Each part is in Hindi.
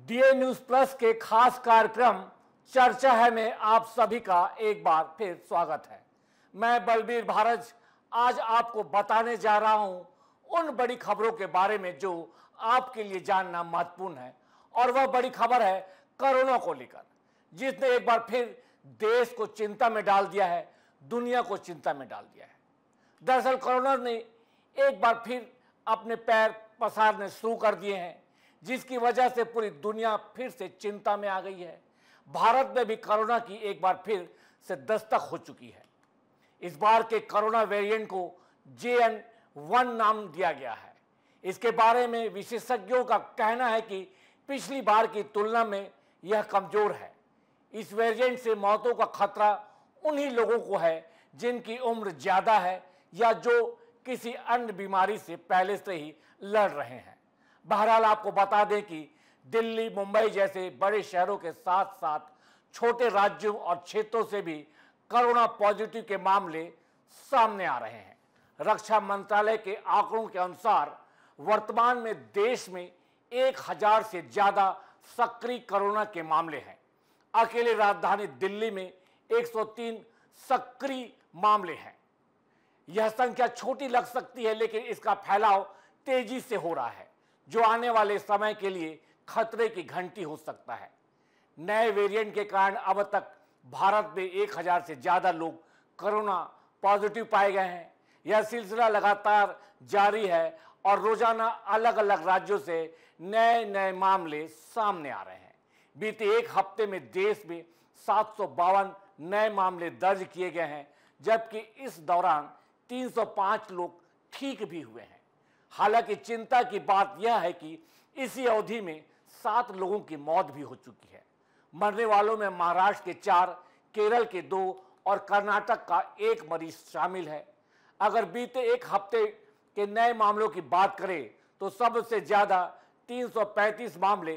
डीए न्यूज प्लस के खास कार्यक्रम चर्चा है में आप सभी का एक बार फिर स्वागत है। मैं बलबीर भारज आज आपको बताने जा रहा हूं उन बड़ी खबरों के बारे में जो आपके लिए जानना महत्वपूर्ण है, और वह बड़ी खबर है कोरोना को लेकर, जिसने एक बार फिर देश को चिंता में डाल दिया है, दुनिया को चिंता में डाल दिया है। दरअसल कोरोना ने एक बार फिर अपने पैर पसारने शुरू कर दिए हैं, जिसकी वजह से पूरी दुनिया फिर से चिंता में आ गई है। भारत में भी कोरोना की एक बार फिर से दस्तक हो चुकी है। इस बार के कोरोना वेरिएंट को JN.1 नाम दिया गया है। इसके बारे में विशेषज्ञों का कहना है कि पिछली बार की तुलना में यह कमजोर है। इस वेरिएंट से मौतों का खतरा उन्हीं लोगों को है जिनकी उम्र ज्यादा है या जो किसी अन्य बीमारी से पहले से ही लड़ रहे हैं। बहरहाल आपको बता दें कि दिल्ली, मुंबई जैसे बड़े शहरों के साथ साथ छोटे राज्यों और क्षेत्रों से भी कोरोना पॉजिटिव के मामले सामने आ रहे हैं। रक्षा मंत्रालय के आंकड़ों के अनुसार वर्तमान में देश में 1000 से ज्यादा सक्रिय कोरोना के मामले हैं। अकेले राजधानी दिल्ली में 103 सक्रिय मामले हैं। यह संख्या छोटी लग सकती है, लेकिन इसका फैलाव तेजी से हो रहा है, जो आने वाले समय के लिए खतरे की घंटी हो सकता है। नए वेरिएंट के कारण अब तक भारत में 1000 से ज्यादा लोग कोरोना पॉजिटिव पाए गए हैं। यह सिलसिला लगातार जारी है और रोजाना अलग अलग राज्यों से नए नए मामले सामने आ रहे हैं। बीते एक हफ्ते में देश में 752 नए मामले दर्ज किए गए हैं, जबकि इस दौरान 305 लोग ठीक भी हुए हैं। हालांकि चिंता की बात यह है कि इसी अवधि में 7 लोगों की मौत भी हो चुकी है। मरने वालों में महाराष्ट्र के 4, केरल के 2 और कर्नाटक का 1 मरीज शामिल है। अगर बीते एक हफ्ते के नए मामलों की बात करें तो सबसे ज्यादा 335 मामले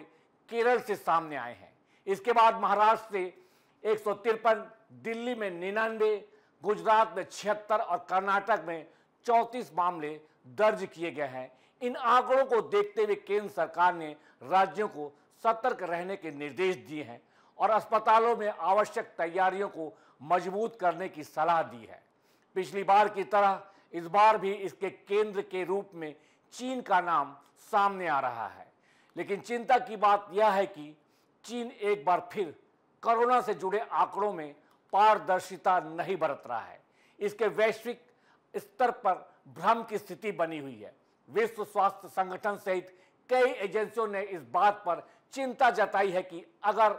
केरल से सामने आए हैं। इसके बाद महाराष्ट्र से 153, दिल्ली में 99, गुजरात में 76 और कर्नाटक में 34 मामले दर्ज किए गए हैं। इन आंकड़ों को देखते हुए केंद्र सरकार ने राज्यों को सतर्क रहने के निर्देश दिए हैं और अस्पतालों में आवश्यक तैयारियों को मजबूत करने की सलाह दी है। पिछली बार की तरह इस बार भी इसके केंद्र के रूप में चीन का नाम सामने आ रहा है। लेकिन चिंता की बात यह है कि चीन एक बार फिर कोरोना से जुड़े आंकड़ों में पारदर्शिता नहीं बरत रहा है। इसके वैश्विक स्तर पर भ्रम की स्थिति बनी हुई है। विश्व स्वास्थ्य संगठन सहित कई एजेंसियों ने इस बात पर चिंता जताई है कि अगर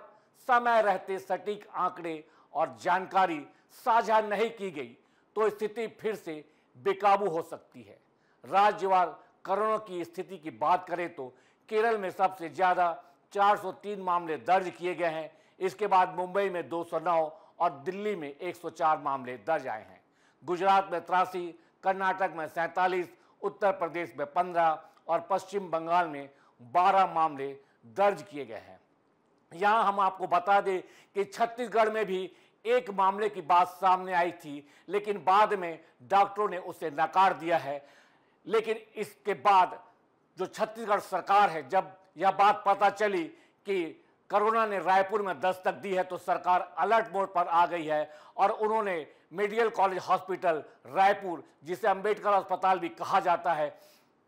समय रहते सटीक आंकड़े और जानकारी साझा नहीं की गई तो स्थिति फिर से बेकाबू हो सकती है। राज्यवार कोरोना की स्थिति की बात करें तो केरल में सबसे ज्यादा 403 मामले दर्ज किए गए हैं। इसके बाद मुंबई में 209 और दिल्ली में 104 मामले दर्ज आए हैं। गुजरात में 83, कर्नाटक में 47, उत्तर प्रदेश में 15 और पश्चिम बंगाल में 12 मामले दर्ज किए गए हैं। यहां हम आपको बता दें कि छत्तीसगढ़ में भी एक मामले की बात सामने आई थी, लेकिन बाद में डॉक्टरों ने उसे नकार दिया है। लेकिन इसके बाद जो छत्तीसगढ़ सरकार है, जब यह बात पता चली कि कोरोना ने रायपुर में दस्तक दी है, तो सरकार अलर्ट मोड पर आ गई है और उन्होंने मेडिकल कॉलेज हॉस्पिटल रायपुर, जिसे अंबेडकर अस्पताल भी कहा जाता है,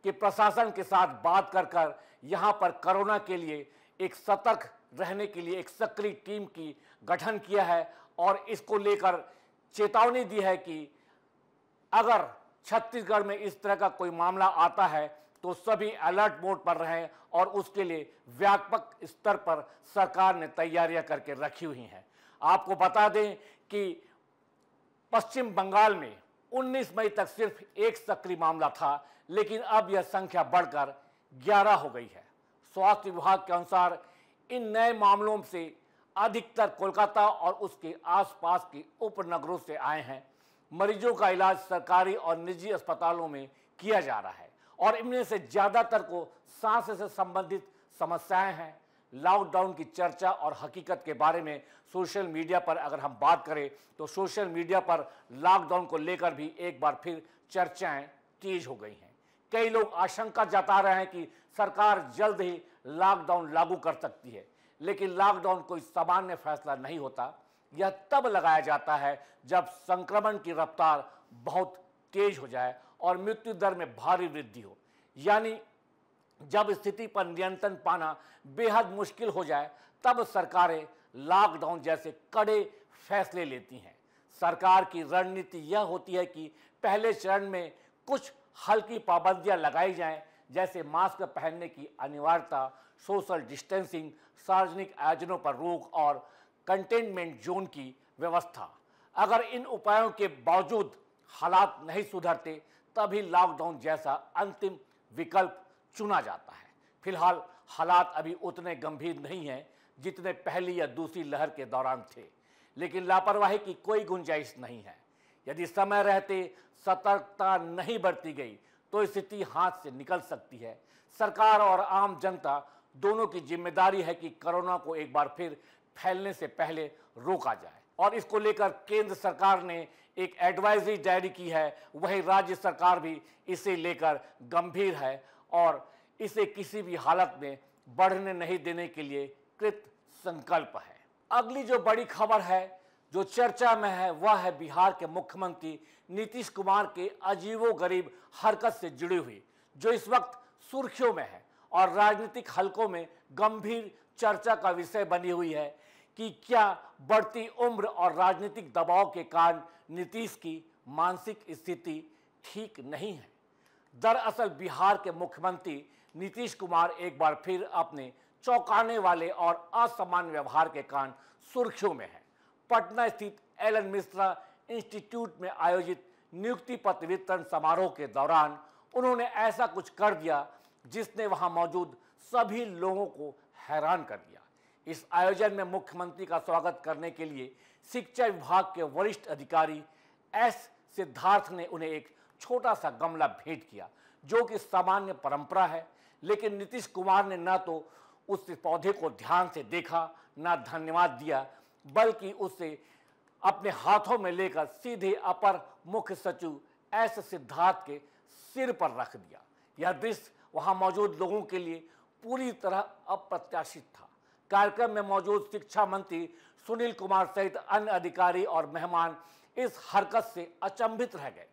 कि प्रशासन के साथ बात कर यहाँ पर कोरोना के लिए एक सतर्क रहने के लिए एक सक्रिय टीम की गठन किया है और इसको लेकर चेतावनी दी है कि अगर छत्तीसगढ़ में इस तरह का कोई मामला आता है तो सभी अलर्ट मोड पर रहें और उसके लिए व्यापक स्तर पर सरकार ने तैयारियां करके रखी हुई हैं। आपको बता दें कि पश्चिम बंगाल में 19 मई तक सिर्फ 1 सक्रिय मामला था, लेकिन अब यह संख्या बढ़कर 11 हो गई है। स्वास्थ्य विभाग के अनुसार इन नए मामलों से अधिकतर कोलकाता और उसके आसपास के उपनगरों से आए हैं। मरीजों का इलाज सरकारी और निजी अस्पतालों में किया जा रहा है और इनमें से ज्यादातर को सांस से संबंधित समस्याएं हैं। लॉकडाउन की चर्चा और हकीकत के बारे में सोशल मीडिया पर अगर हम बात करें तो सोशल मीडिया पर लॉकडाउन को लेकर भी एक बार फिर चर्चाएं तेज हो गई हैं। कई लोग आशंका जता रहे हैं कि सरकार जल्द ही लॉकडाउन लागू कर सकती है, लेकिन लॉकडाउन कोई सामान्य फैसला नहीं होता। यह तब लगाया जाता है जब संक्रमण की रफ्तार बहुत तेज हो जाए और मृत्यु दर में भारी वृद्धि हो, यानी जब स्थिति पर नियंत्रण पाना बेहद मुश्किल हो जाए, तब सरकारें लॉकडाउन जैसे कड़े फैसले लेती हैं। सरकार की रणनीति यह होती है कि पहले चरण में कुछ हल्की पाबंदियां लगाई जाएं, जैसे मास्क पहनने की अनिवार्यता, सोशल डिस्टेंसिंग, सार्वजनिक आयोजनों पर रोक और कंटेनमेंट जोन की व्यवस्था। अगर इन उपायों के बावजूद हालात नहीं सुधरते, तभी लॉकडाउन जैसा अंतिम विकल्प चुना जाता है। फिलहाल हालात अभी उतने गंभीर नहीं हैं जितने पहली या दूसरी लहर के दौरान थे, लेकिन लापरवाही की कोई गुंजाइश नहीं है। यदि समय रहते सतर्कता नहीं बरती गई तो स्थिति हाथ से निकल सकती है। सरकार और आम जनता दोनों की जिम्मेदारी है कि कोरोना को एक बार फिर फैलने से पहले रोका जाए, और इसको लेकर केंद्र सरकार ने एक एडवाइजरी जारी की है। वही राज्य सरकार भी इसे लेकर गंभीर है और इसे किसी भी हालत में बढ़ने नहीं देने के लिए कृत संकल्प है। अगली जो बड़ी खबर है जो चर्चा में है, वह है बिहार के मुख्यमंत्री नीतीश कुमार के अजीबोगरीब हरकत से जुड़ी हुई, जो इस वक्त सुर्खियों में है और राजनीतिक हलकों में गंभीर चर्चा का विषय बनी हुई है कि क्या बढ़ती उम्र और राजनीतिक दबाव के कारण नीतीश की मानसिक स्थिति ठीक नहीं है। दरअसल बिहार के मुख्यमंत्री नीतीश कुमार एक बार फिर अपने चौंकाने वाले और असामान्य व्यवहार के कारण सुर्खियों में है। पटना स्थित एलन मिश्रा इंस्टीट्यूट में आयोजित नियुक्ति पत्र वितरण समारोह के दौरान उन्होंने ऐसा कुछ कर दिया जिसने वहां मौजूद सभी लोगों को हैरान कर दिया। इस आयोजन में मुख्यमंत्री का स्वागत करने के लिए शिक्षा विभाग के वरिष्ठ अधिकारी एस सिद्धार्थ ने उन्हें एक छोटा सा गमला भेंट किया, जो कि सामान्य परंपरा है, लेकिन नीतीश कुमार ने न तो उस पौधे को ध्यान से देखा, न धन्यवाद दिया, बल्कि उसे अपने हाथों में लेकर सीधे अपर मुख्य सचिव एस सिद्धार्थ के सिर पर रख दिया। यह दृश्य वहां मौजूद लोगों के लिए पूरी तरह अप्रत्याशित था। कार्यक्रम में मौजूद शिक्षा मंत्री सुनील कुमार सहित अन्य अधिकारी और मेहमान इस हरकत से अचंभित रह गए।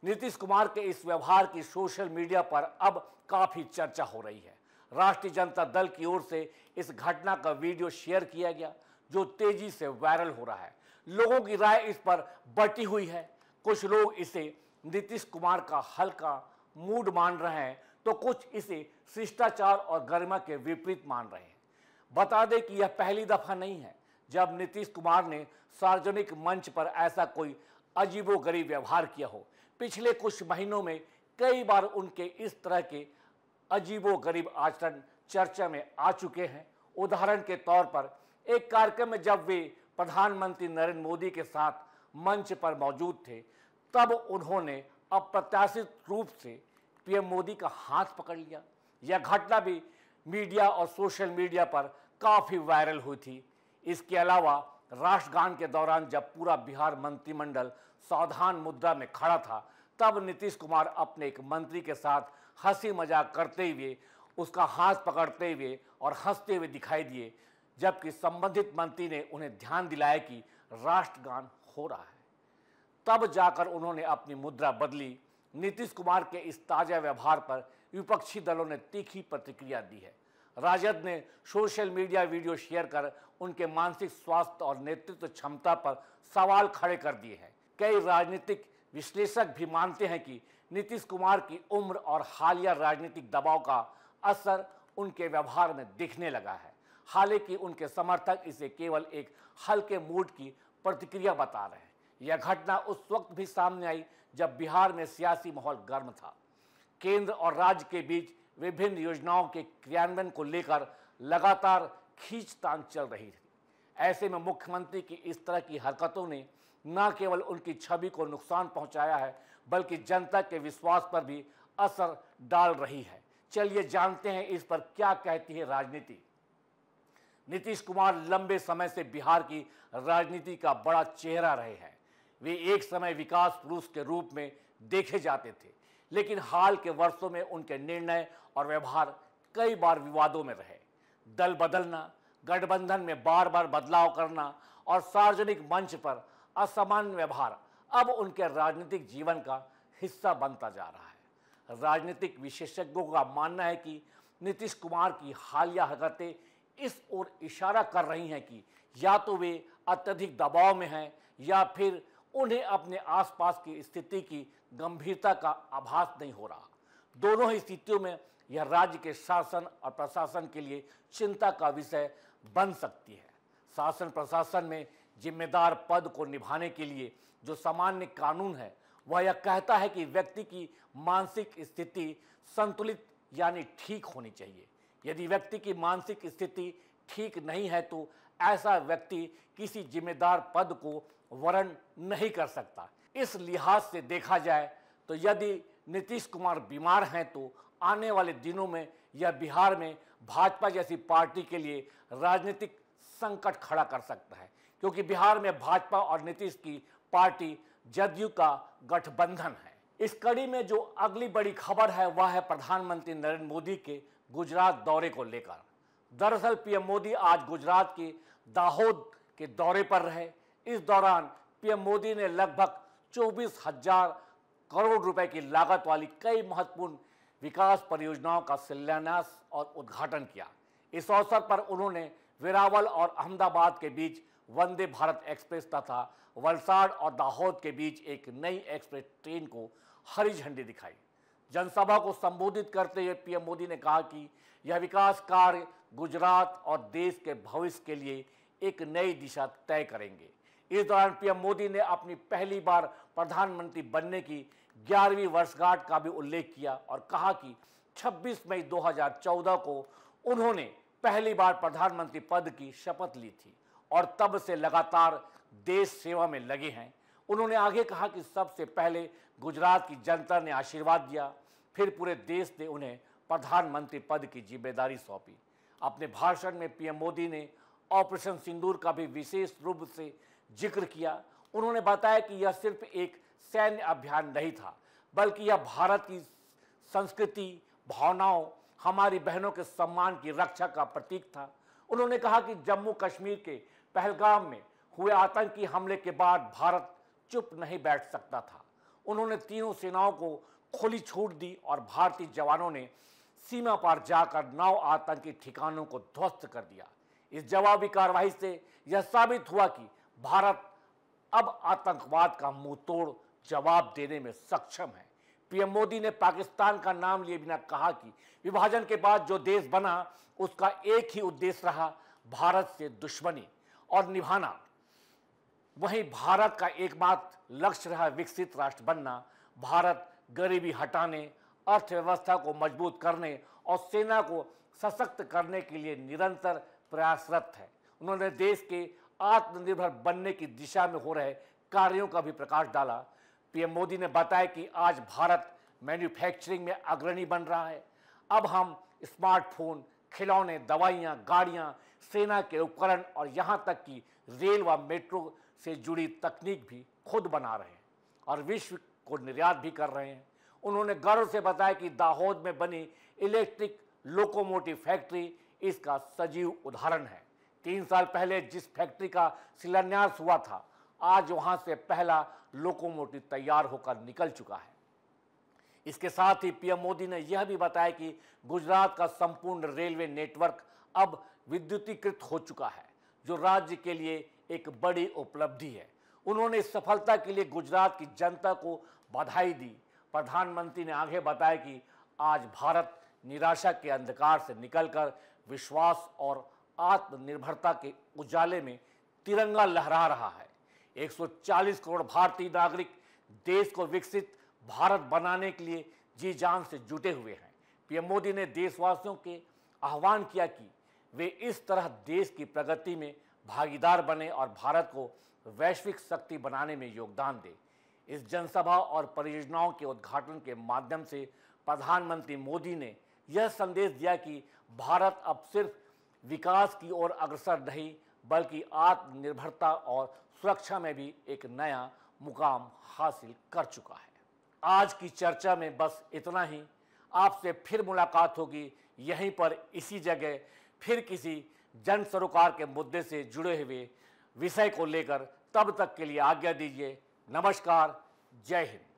नीतीश कुमार के इस व्यवहार की सोशल मीडिया पर अब काफी चर्चा हो रही है। राष्ट्रीय जनता दल की ओर से इस घटना का वीडियो शेयर किया गया, जो तेजी से वायरल हो रहा है। लोगों की राय इस पर बटी हुई है। कुछ लोग इसे नीतीश कुमार का हल्का मूड मान रहे हैं, तो कुछ इसे शिष्टाचार और गरिमा के विपरीत मान रहे हैं। बता दें कि यह पहली दफा नहीं है जब नीतीश कुमार ने सार्वजनिक मंच पर ऐसा कोई अजीबोगरीब व्यवहार किया हो। पिछले कुछ महीनों में कई बार उनके इस तरह के अजीबोगरीब आचरण चर्चा में आ चुके हैं। उदाहरण के तौर पर एक कार्यक्रम में जब वे प्रधानमंत्री नरेंद्र मोदी के साथ मंच पर मौजूद थे, तब उन्होंने अप्रत्याशित रूप से पीएम मोदी का हाथ पकड़ लिया। यह घटना भी मीडिया और सोशल मीडिया पर काफी वायरल हुई थी। इसके अलावा राष्ट्रगान के दौरान जब पूरा बिहार मंत्रिमंडल सावधान मुद्रा में खड़ा था, तब नीतीश कुमार अपने एक मंत्री के साथ हंसी मजाक करते हुए उसका हाथ पकड़ते हुए और हंसते हुए दिखाई दिए, जबकि संबंधित मंत्री ने उन्हें ध्यान दिलाया कि राष्ट्रगान हो रहा है। तब जाकर उन्होंने अपनी मुद्रा बदली। नीतीश कुमार के इस ताजा व्यवहार पर विपक्षी दलों ने तीखी प्रतिक्रिया दी है। राजद ने सोशल मीडिया वीडियो शेयर कर उनके मानसिक स्वास्थ्य और नेतृत्व क्षमता पर सवाल खड़े कर दिए हैं। कई राजनीतिक विश्लेषक भी मानते हैं कि नीतीश कुमार की उम्र और हालिया राजनीतिक दबाव का असर उनके व्यवहार में दिखने लगा है। हालांकि उनके समर्थक इसे केवल एक हल्के मूड की प्रतिक्रिया बता रहे हैं। यह घटना उस वक्त भी सामने आई जब बिहार में सियासी माहौल गर्म था। केंद्र और राज्य के बीच विभिन्न योजनाओं के क्रियान्वयन को लेकर लगातार खींचतान चल रही थी। ऐसे में मुख्यमंत्री की इस तरह की हरकतों ने न केवल उनकी छवि को नुकसान पहुंचाया है, बल्कि जनता के विश्वास पर भी असर डाल रही है। चलिए जानते हैं इस पर क्या कहती है राजनीति। नीतीश कुमार लंबे समय से बिहार की राजनीति का बड़ा चेहरा रहे हैं। वे एक समय विकास पुरुष के रूप में देखे जाते थे, लेकिन हाल के वर्षों में उनके निर्णय और व्यवहार कई बार विवादों में रहे। दल बदलना, गठबंधन में बार बार बदलाव करना और सार्वजनिक मंच पर असामान्य व्यवहार अब उनके राजनीतिक जीवन का हिस्सा बनता जा रहा है। राजनीतिक विशेषज्ञों का मानना है कि नीतीश कुमार की हालिया हरकतें इस ओर इशारा कर रही हैं कि या तो वे अत्यधिक दबाव में हैं या फिर उन्हें अपने आसपास की स्थिति की गंभीरता का आभास नहीं हो रहा। दोनों ही स्थितियों में यह राज्य के शासन और प्रशासन के लिए चिंता का विषय बन सकती है। शासन प्रशासन में जिम्मेदार पद को निभाने के लिए जो सामान्य कानून है वह यह कहता है कि व्यक्ति की मानसिक स्थिति संतुलित यानी ठीक होनी चाहिए। यदि व्यक्ति की मानसिक स्थिति ठीक नहीं है तो ऐसा व्यक्ति किसी जिम्मेदार पद को वर्ण नहीं कर सकता। इस लिहाज से देखा जाए तो यदि नीतीश कुमार बीमार हैं तो आने वाले दिनों में यह बिहार में भाजपा जैसी पार्टी के लिए राजनीतिक संकट खड़ा कर सकता है, क्योंकि बिहार में भाजपा और नीतीश की पार्टी जदयू का गठबंधन है। इस कड़ी में जो अगली बड़ी खबर है वह है प्रधानमंत्री नरेंद्र मोदी के गुजरात दौरे को लेकर। दरअसल पीएम मोदी आज गुजरात के दाहोद के दौरे पर रहे। इस दौरान पीएम मोदी ने लगभग 24,000 करोड़ रुपए की लागत वाली कई महत्वपूर्ण विकास परियोजनाओं का शिलान्यास और उद्घाटन किया। इस अवसर पर उन्होंने वेरावल और अहमदाबाद के बीच वंदे भारत एक्सप्रेस तथा वलसाड़ और दाहोद के बीच एक नई एक्सप्रेस ट्रेन को हरी झंडी दिखाई। जनसभा को संबोधित करते हुए पीएम मोदी ने कहा कि यह विकास कार्य गुजरात और देश के भविष्य के लिए एक नई दिशा तय करेंगे। इस दौरान पीएम मोदी ने अपनी पहली बार प्रधानमंत्री बनने की 11वीं वर्षगांठ का भी उल्लेख किया और कहा कि 26 मई 2014 को उन्होंने पहली बार प्रधानमंत्री पद की शपथ ली थी और तब से लगातार देश सेवा में लगे हैं। उन्होंने आगे कहा कि सबसे पहले गुजरात की जनता ने आशीर्वाद दिया, फिर पूरे देश ने उन्हें प्रधानमंत्री पद की जिम्मेदारी सौंपी। अपने भाषण में पीएम मोदी ने ऑपरेशन सिंदूर का भी विशेष रूप से जिक्र किया। उन्होंने बताया कि यह सिर्फ एक सैन्य अभियान नहीं था, बल्कि यह भारत की संस्कृति, भावनाओं, हमारी बहनों के सम्मान की रक्षा का प्रतीक था। उन्होंने कहा कि जम्मू कश्मीर के पहलगाम में हुए आतंकी हमले के बाद भारत चुप नहीं बैठ सकता था। उन्होंने तीनों सेनाओं को खुली छूट दी और भारतीय जवानों ने सीमा पार जाकर 9 आतंकी ठिकानों को ध्वस्त कर दिया। इस जवाबी कार्रवाई से यह साबित हुआ कि भारत अब आतंकवाद का मुंहतोड़ जवाब देने में सक्षम है। पीएम मोदी ने पाकिस्तान का नाम लिए बिना कहा कि विभाजन के बाद जो देश बना उसका एक ही उद्देश्य रहा, भारत से दुश्मनी और निभाना। वहीं भारत का एकमात्र लक्ष्य रहा विकसित राष्ट्र बनना। भारत गरीबी हटाने, अर्थव्यवस्था को मजबूत करने और सेना को सशक्त करने के लिए निरंतर प्रयासरत है। उन्होंने देश के आत्मनिर्भर बनने की दिशा में हो रहे कार्यों का भी प्रकाश डाला। पीएम मोदी ने बताया कि आज भारत मैन्युफैक्चरिंग में अग्रणी बन रहा है। अब हम स्मार्टफोन, खिलौने, दवाइयाँ, गाड़ियाँ, सेना के उपकरण और यहाँ तक कि रेल व मेट्रो से जुड़ी तकनीक भी खुद बना रहे हैं और विश्व को निर्यात भी कर रहे हैं। उन्होंने गर्व से बताया कि दाहोद में बनी इलेक्ट्रिक लोकोमोटिव फैक्ट्री इसका सजीव उदाहरण है। 3 साल पहले जिस फैक्ट्री का शिलान्यास हुआ था, आज वहां से पहला लोकोमोटिव तैयार होकर निकल चुका है। इसके साथ ही पीएम मोदी ने यह भी बताया कि गुजरात का संपूर्ण रेलवे नेटवर्क अब विद्युतीकृत हो चुका है, जो राज्य के लिए एक बड़ी उपलब्धि है। उन्होंने इस सफलता के लिए गुजरात की जनता को बधाई दी। प्रधानमंत्री ने आगे बताया कि आज भारत निराशा के अंधकार से निकलकर विश्वास और आत्मनिर्भरता के उजाले में तिरंगा लहरा रहा है। 140 करोड़ भारतीय नागरिक देश को विकसित भारत बनाने के लिए जी जान से जुटे हुए हैं। पीएम मोदी ने देशवासियों के आह्वान किया कि वे इस तरह देश की प्रगति में भागीदार बने और भारत को वैश्विक शक्ति बनाने में योगदान दें। इस जनसभा और परियोजनाओं के उद्घाटन के माध्यम से प्रधानमंत्री मोदी ने यह संदेश दिया कि भारत अब सिर्फ विकास की ओर अग्रसर नहीं, बल्कि आत्मनिर्भरता और सुरक्षा में भी एक नया मुकाम हासिल कर चुका है। आज की चर्चा में बस इतना ही। आपसे फिर मुलाकात होगी यहीं पर इसी जगह, फिर किसी जन सरोकार के मुद्दे से जुड़े हुए विषय को लेकर। तब तक के लिए आज्ञा दीजिए। नमस्कार। जय हिंद।